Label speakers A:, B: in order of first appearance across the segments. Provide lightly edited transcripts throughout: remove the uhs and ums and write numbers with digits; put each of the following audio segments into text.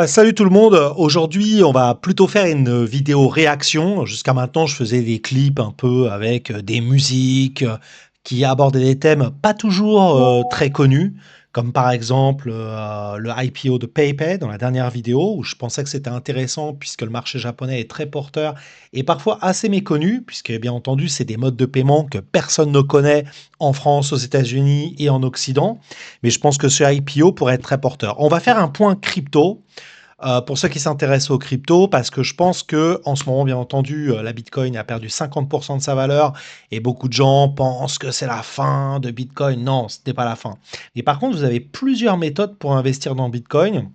A: Salut tout le monde. Aujourd'hui, on va plutôt faire une vidéo réaction. Jusqu'à maintenant, je faisais des clips un peu avec des musiques qui abordaient des thèmes pas toujours très connus, comme par exemple le IPO de PayPay dans la dernière vidéo, où je pensais que c'était intéressant puisque le marché japonais est très porteur et parfois assez méconnu, puisque bien entendu, c'est des modes de paiement que personne ne connaît en France, aux États-Unis et en Occident. Mais je pense que ce IPO pourrait être très porteur. On va faire un point crypto. Pour ceux qui s'intéressent aux cryptos, parce que je pense que en ce moment, bien entendu, la Bitcoin a perdu 50% de sa valeur et beaucoup de gens pensent que c'est la fin de Bitcoin. Non, ce n'est pas la fin. Mais par contre, vous avez plusieurs méthodes pour investir dans Bitcoin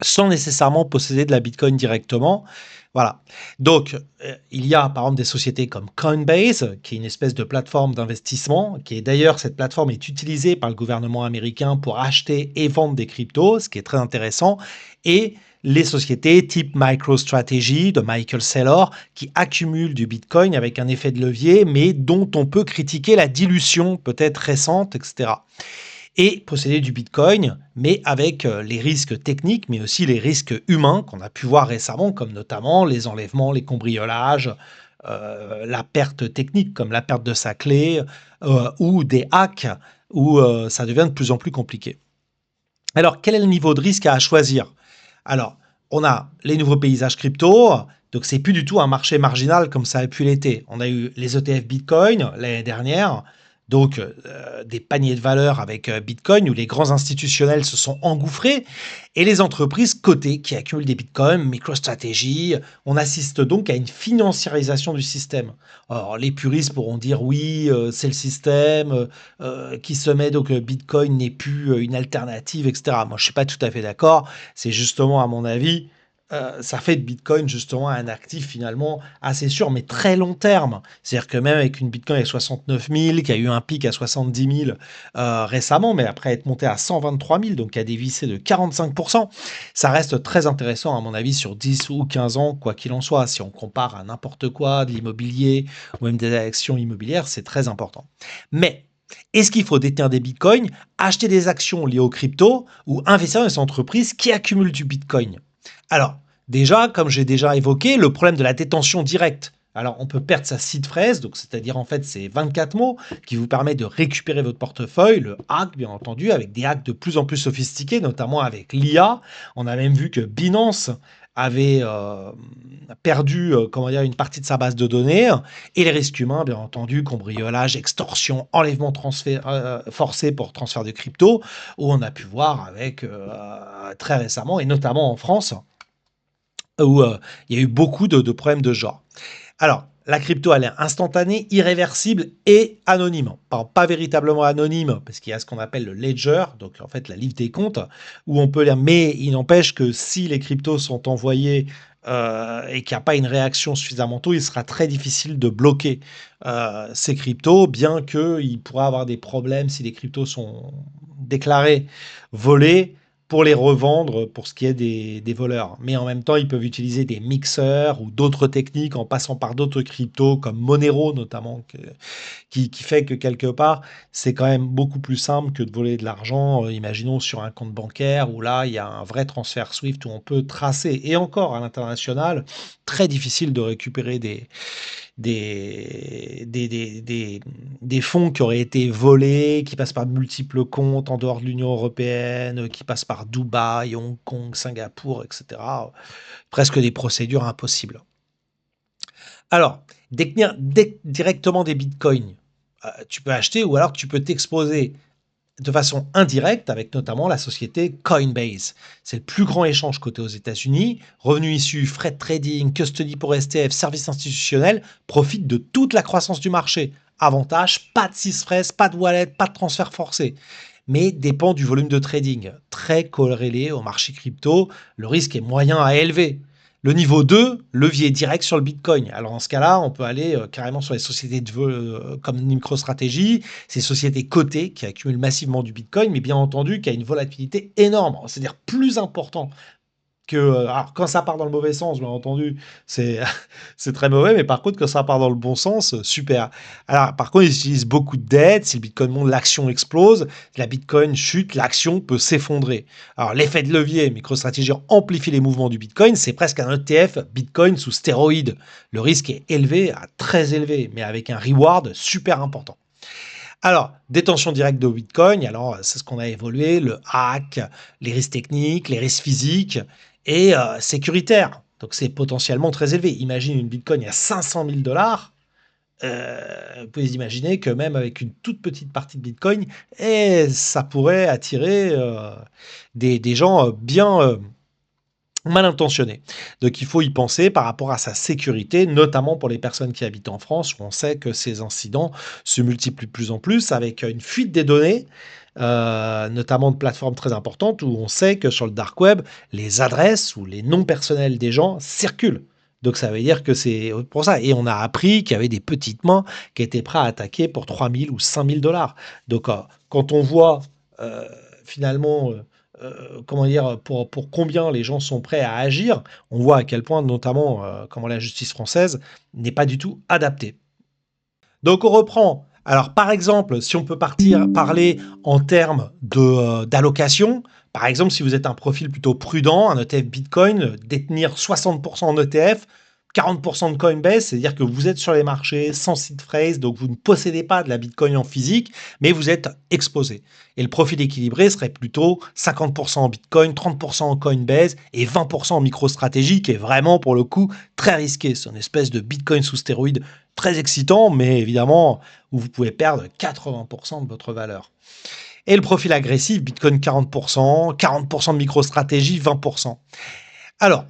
A: sans nécessairement posséder de la Bitcoin directement. Voilà. Donc, il y a par exemple des sociétés comme Coinbase, qui est une espèce de plateforme d'investissement, qui est d'ailleurs, cette plateforme est utilisée par le gouvernement américain pour acheter et vendre des cryptos, ce qui est très intéressant, et les sociétés type MicroStrategy de Michael Saylor, qui accumulent du Bitcoin avec un effet de levier, mais dont on peut critiquer la dilution peut-être récente, etc. Et posséder du Bitcoin, mais avec les risques techniques, mais aussi les risques humains qu'on a pu voir récemment, comme notamment les enlèvements, les cambriolages, la perte technique, comme la perte de sa clé, ou des hacks, où ça devient de plus en plus compliqué. Alors, quel est le niveau de risque à choisir? Alors, on a les nouveaux paysages crypto, donc c'est plus du tout un marché marginal comme ça a pu l'être. On a eu les ETF Bitcoin l'année dernière, donc des paniers de valeur avec Bitcoin où les grands institutionnels se sont engouffrés et les entreprises cotées qui accumulent des Bitcoins, MicroStrategy. On assiste donc à une financiarisation du système. Alors, les puristes pourront dire oui, c'est le système qui se met, donc Bitcoin n'est plus une alternative, etc. Moi, je suis pas tout à fait d'accord. C'est justement, à mon avis, ça fait de Bitcoin justement un actif finalement assez sûr, mais très long terme. C'est-à-dire que même avec une Bitcoin à 69 000, qui a eu un pic à 70 000 récemment, mais après être monté à 123 000, donc qui a dévissé de 45%, ça reste très intéressant à mon avis sur 10 ou 15 ans, quoi qu'il en soit. Si on compare à n'importe quoi, de l'immobilier ou même des actions immobilières, c'est très important. Mais est-ce qu'il faut détenir des bitcoins, acheter des actions liées aux cryptos ou investir dans des entreprises qui accumulent du bitcoin? Alors, déjà, comme j'ai déjà évoqué, le problème de la détention directe. Alors, on peut perdre sa seed phrase, donc c'est-à-dire en fait ces 24 mots qui vous permettent de récupérer votre portefeuille, le hack bien entendu, avec des hacks de plus en plus sophistiqués, notamment avec l'IA. On a même vu que Binance avait perdu comment dire, une partie de sa base de données, et les risques humains, bien entendu, cambriolage, extorsion, enlèvement forcé pour transfert de crypto, où on a pu voir avec très récemment, et notamment en France, où il y a eu beaucoup de problèmes de ce genre. Alors, la crypto, elle est instantanée, irréversible et anonyme. Pas véritablement anonyme, parce qu'il y a ce qu'on appelle le ledger, donc en fait la livre des comptes, où on peut lire, mais il n'empêche que si les cryptos sont envoyés et qu'il n'y a pas une réaction suffisamment tôt, il sera très difficile de bloquer ces cryptos, bien qu'il pourra avoir des problèmes si les cryptos sont déclarés volés pour les revendre pour ce qui est des voleurs. Mais en même temps, ils peuvent utiliser des mixeurs ou d'autres techniques en passant par d'autres cryptos comme Monero notamment, qui fait que quelque part, c'est quand même beaucoup plus simple que de voler de l'argent, imaginons sur un compte bancaire où là, il y a un vrai transfert SWIFT où on peut tracer. Et encore à l'international, très difficile de récupérer des, des, des, des, des fonds qui auraient été volés, qui passent par multiples comptes en dehors de l'Union européenne, qui passent par Dubaï, Hong Kong, Singapour, etc. Presque des procédures impossibles. Alors, détenir directement des bitcoins, tu peux acheter ou alors tu peux t'exposer de façon indirecte avec notamment la société Coinbase. C'est le plus grand échange coté aux États-Unis. Revenus issus, frais de trading, custody pour STF, services institutionnels profitent de toute la croissance du marché. Avantage, pas de sysfres, pas de wallet, pas de transfert forcé. Mais dépend du volume de trading. Très corrélé au marché crypto, le risque est moyen à élevé. Le niveau 2, levier direct sur le Bitcoin. Alors dans ce cas-là, on peut aller carrément sur les sociétés comme MicroStrategy, ces sociétés cotées qui accumulent massivement du Bitcoin, mais bien entendu qui a une volatilité énorme, c'est-à-dire plus important alors quand ça part dans le mauvais sens, bien entendu, c'est c'est très mauvais, mais par contre, quand ça part dans le bon sens, super. Alors, par contre, ils utilisent beaucoup de dettes. Si le Bitcoin monte, l'action explose. Si la Bitcoin chute, l'action peut s'effondrer. Alors, l'effet de levier, MicroStrategy amplifie les mouvements du Bitcoin. C'est presque un ETF Bitcoin sous stéroïdes. Le risque est élevé, très élevé, mais avec un reward super important. Alors, détention directe de Bitcoin, alors c'est ce qu'on a évolué, le hack, les risques techniques, les risques physiques et sécuritaires. Donc c'est potentiellement très élevé. Imagine une Bitcoin à 500 000 dollars. Vous pouvez imaginer que même avec une toute petite partie de Bitcoin, ça pourrait attirer des gens bien mal intentionné. Donc il faut y penser par rapport à sa sécurité, notamment pour les personnes qui habitent en France, où on sait que ces incidents se multiplient de plus en plus avec une fuite des données, notamment de plateformes très importantes, où on sait que sur le dark web, les adresses ou les noms personnels des gens circulent. Donc ça veut dire que c'est pour ça. Et on a appris qu'il y avait des petites mains qui étaient prêtes à attaquer pour 3 000 ou 5 000 dollars. Donc quand on voit euh, finalement comment dire, pour combien les gens sont prêts à agir, on voit à quel point, notamment, comment la justice française n'est pas du tout adaptée. Donc on reprend. Alors par exemple, si on peut parler en termes d'allocation, par exemple si vous êtes un profil plutôt prudent, un ETF Bitcoin, détenir 60% en ETF, 40% de Coinbase, c'est-à-dire que vous êtes sur les marchés sans seed phrase, donc vous ne possédez pas de la Bitcoin en physique, mais vous êtes exposé. Et le profil équilibré serait plutôt 50% en Bitcoin, 30% en Coinbase et 20% en MicroStrategy, qui est vraiment pour le coup très risqué. C'est une espèce de Bitcoin sous stéroïde très excitant, mais évidemment, où vous pouvez perdre 80% de votre valeur. Et le profil agressif, Bitcoin 40%, 40% de MicroStrategy, 20%. Alors,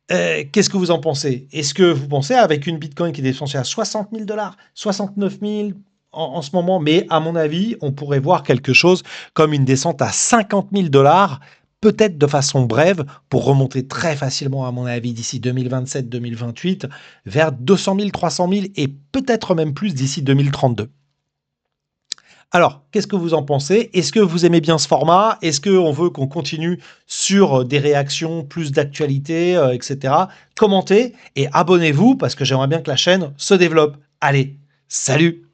A: qu'est-ce que vous en pensez? Est-ce que vous pensez avec une Bitcoin qui est descendue à 60 000 dollars, 69 000 en ce moment, mais à mon avis, on pourrait voir quelque chose comme une descente à 50 000 dollars, peut-être de façon brève, pour remonter très facilement, à mon avis, d'ici 2027-2028, vers 200 000, 300 000 et peut-être même plus d'ici 2032. Alors, qu'est-ce que vous en pensez? Est-ce que vous aimez bien ce format? Est-ce qu'on veut qu'on continue sur des réactions, plus d'actualité, etc. Commentez et abonnez-vous parce que j'aimerais bien que la chaîne se développe. Allez, salut!